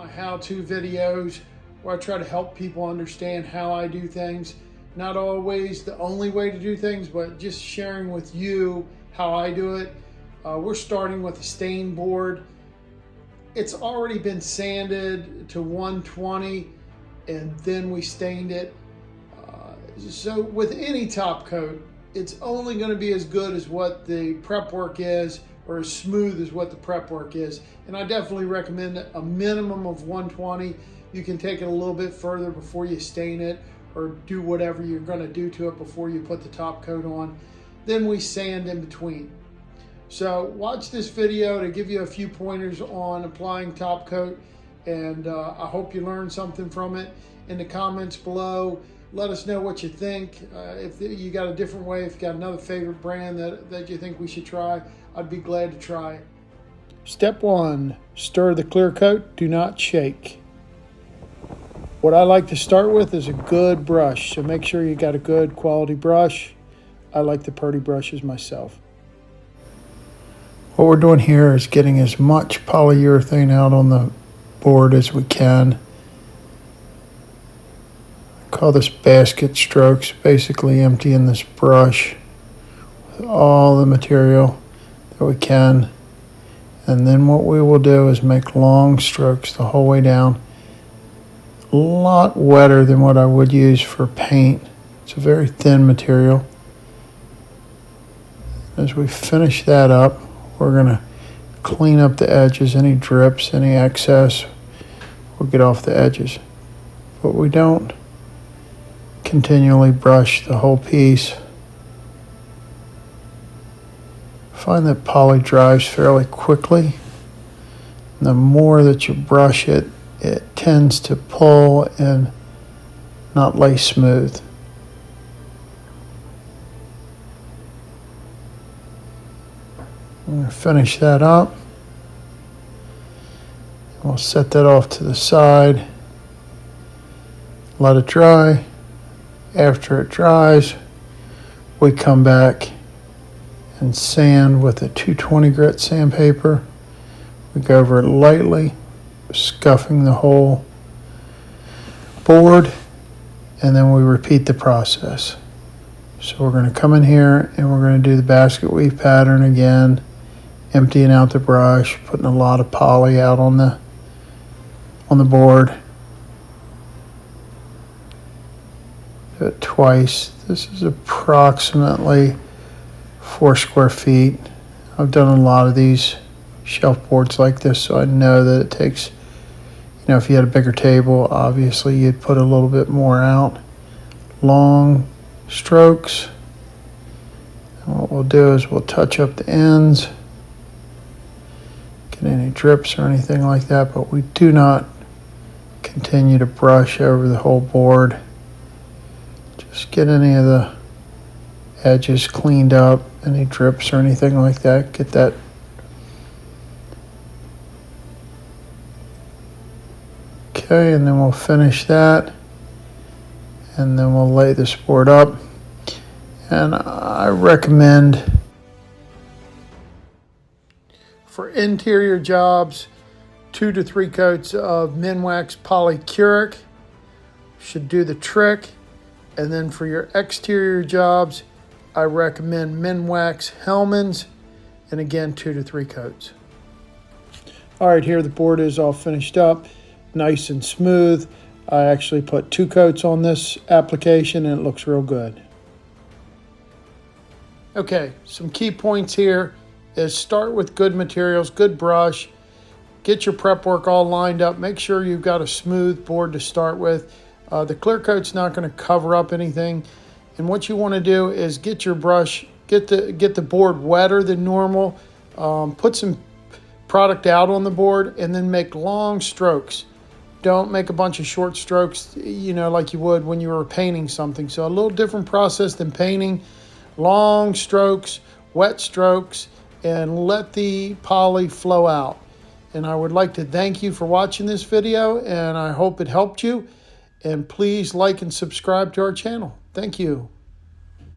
my how-to videos where I try to help people understand how I do things. Not always the only way to do things, but just sharing with you how I do it. We're starting with a stain board. It's already been sanded to 120 and then we stained it. So with any top coat, it's only going to be as good as what the prep work is, or as smooth as what the prep work is. And I definitely recommend a minimum of 120. You can take it a little bit further before you stain it, or do whatever you're going to do to it before you put the top coat on. Then we sand in between. So watch this video to give you a few pointers on applying top coat, and I hope you learned something from it. In the comments below, let us know what you think. If you got a different way, if you got another favorite brand that you think we should try, I'd be glad to try it. Step 1, stir the clear coat, do not shake. What I like to start with is a good brush, so make sure you got a good quality brush. I like the Purdy brushes myself. What we're doing here is getting as much polyurethane out on the board as we can. I call this basket strokes, basically emptying this brush with all the material that we can. And then what we will do is make long strokes the whole way down. A lot wetter than what I would use for paint. It's a very thin material. As we finish that up, we're going to clean up the edges, any drips, any excess. We'll get off the edges. But we don't continually brush the whole piece. Find that poly dries fairly quickly. And the more that you brush it, it tends to pull and not lay smooth. I'm going to finish that up. We'll set that off to the side. Let it dry. After it dries, we come back and sand with a 220 grit sandpaper. We go over it lightly, scuffing the whole board, and then we repeat the process. So we're going to come in here and we're going to do the basket weave pattern again, emptying out the brush, putting a lot of poly out on the board. Do it twice. This is approximately 4 square feet. I've done a lot of these shelf boards like this, so I know that it takes, if you had a bigger table, obviously you'd put a little bit more out. Long strokes. And what we'll do is we'll touch up the ends, get any drips or anything like that, but we do not continue to brush over the whole board. Just get any of the edges cleaned up, any drips or anything like that. Get that. Okay, and then we'll finish that. And then we'll lay this board up. And I recommend for interior jobs, 2 to 3 coats of Minwax Polycuric should do the trick. And then for your exterior jobs, I recommend Minwax Hellman's, and again 2 to 3 coats. All right, here the board is all finished up, nice and smooth. I actually put 2 coats on this application and it looks real good. Okay, some key points here is start with good materials, good brush, get your prep work all lined up, make sure you've got a smooth board to start with. The clear coat's not going to cover up anything, and what you want to do is get your brush, get the board wetter than normal, put some product out on the board, and then make long strokes. Don't make a bunch of short strokes, like you would when you were painting something. So a little different process than painting. Long strokes, wet strokes, and let the poly flow out. And I would like to thank you for watching this video, and I hope it helped you. And please like and subscribe to our channel. Thank you.